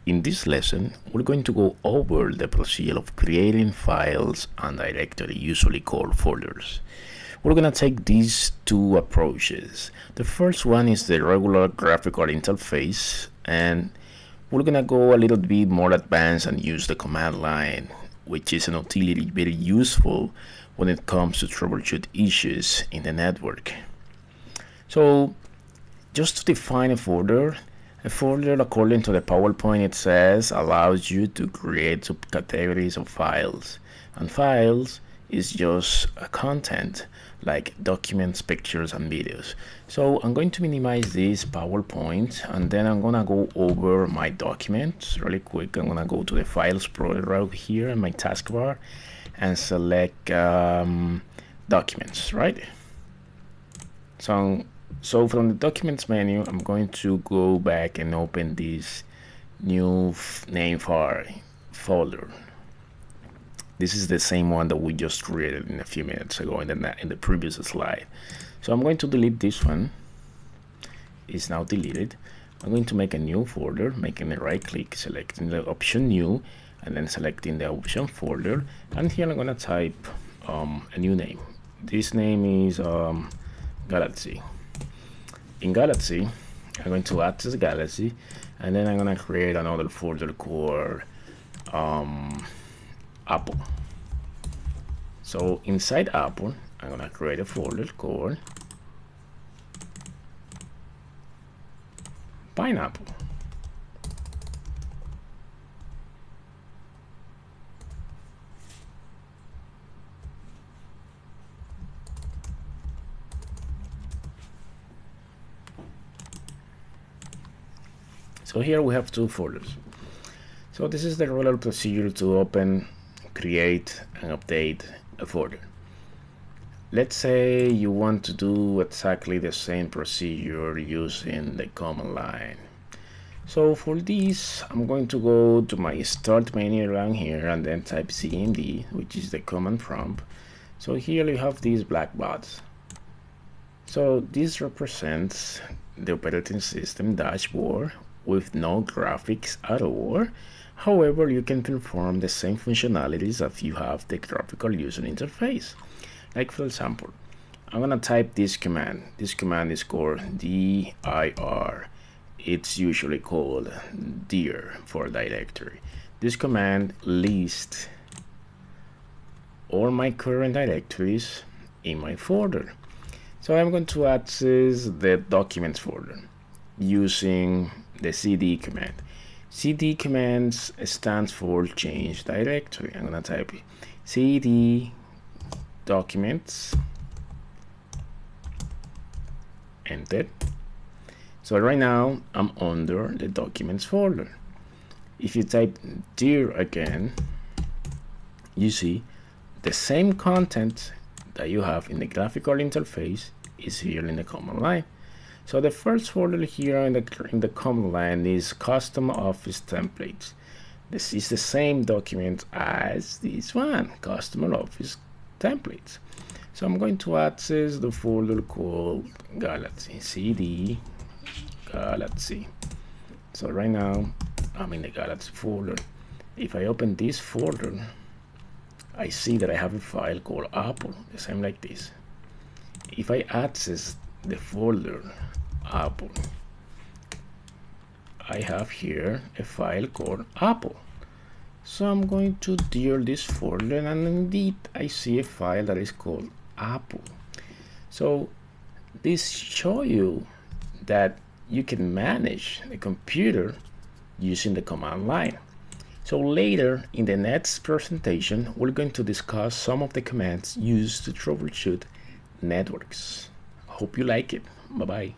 In this lesson, we're going to go over the procedure of creating files and directory, usually called folders. We're going to take these two approaches. The first one is the regular graphical interface, and we're going to go a little bit more advanced and use the command line, which is an utility very useful when it comes to troubleshoot issues in the network. So just to define a folder according to the PowerPoint, it says allows you to create subcategories of files, and files is just a content like documents, pictures, and videos. So I'm going to minimize this PowerPoint, and then I'm gonna go over my documents really quick. I'm gonna go to the File Explorer right here in my taskbar and select documents, right? So from the documents menu, I'm going to go back and open this new name folder. This is the same one that we just created in a few minutes ago in the previous slide. So I'm going to delete this one. It's now deleted. I'm going to make a new folder, making a right click, selecting the option new, and then selecting the option folder. And here I'm going to type a new name. This name is Galaxy. In Galaxy, I'm going to access Galaxy, and then I'm going to create another folder called Apple. So inside Apple, I'm going to create a folder called Pineapple. So here we have two folders. So this is the regular procedure to open, create, and update a folder. Let's say you want to do exactly the same procedure using the command line. So for this, I'm going to go to my start menu around here and then type cmd, which is the command prompt. So here you have these black box. So this represents the operating system dashboard with no graphics at all. However, you can perform the same functionalities if you have the graphical user interface. Like for example, I'm gonna type this command. This command is called dir. It's usually called dir for directory. This command lists all my current directories in my folder. So I'm going to access the documents folder using the cd command. Cd commands stands for change directory. I'm gonna type cd documents, enter. So right now I'm under the documents folder. If you type dir again, you see the same content that you have in the graphical interface is here in the command line. So the first folder here in the command line is custom office templates. This is the same document as this one, custom office templates. So I'm going to access the folder called Galaxy, cd Galaxy. So right now I'm in the Galaxy folder. If I open this folder, I see that I have a file called Apple, the same like this. If I access the folder Apple, I have here a file called Apple. So I'm going to dir this folder, and indeed I see a file that is called Apple. So this shows you that you can manage the computer using the command line. So later in the next presentation, we're going to discuss some of the commands used to troubleshoot networks. Hope you like it. Bye-bye.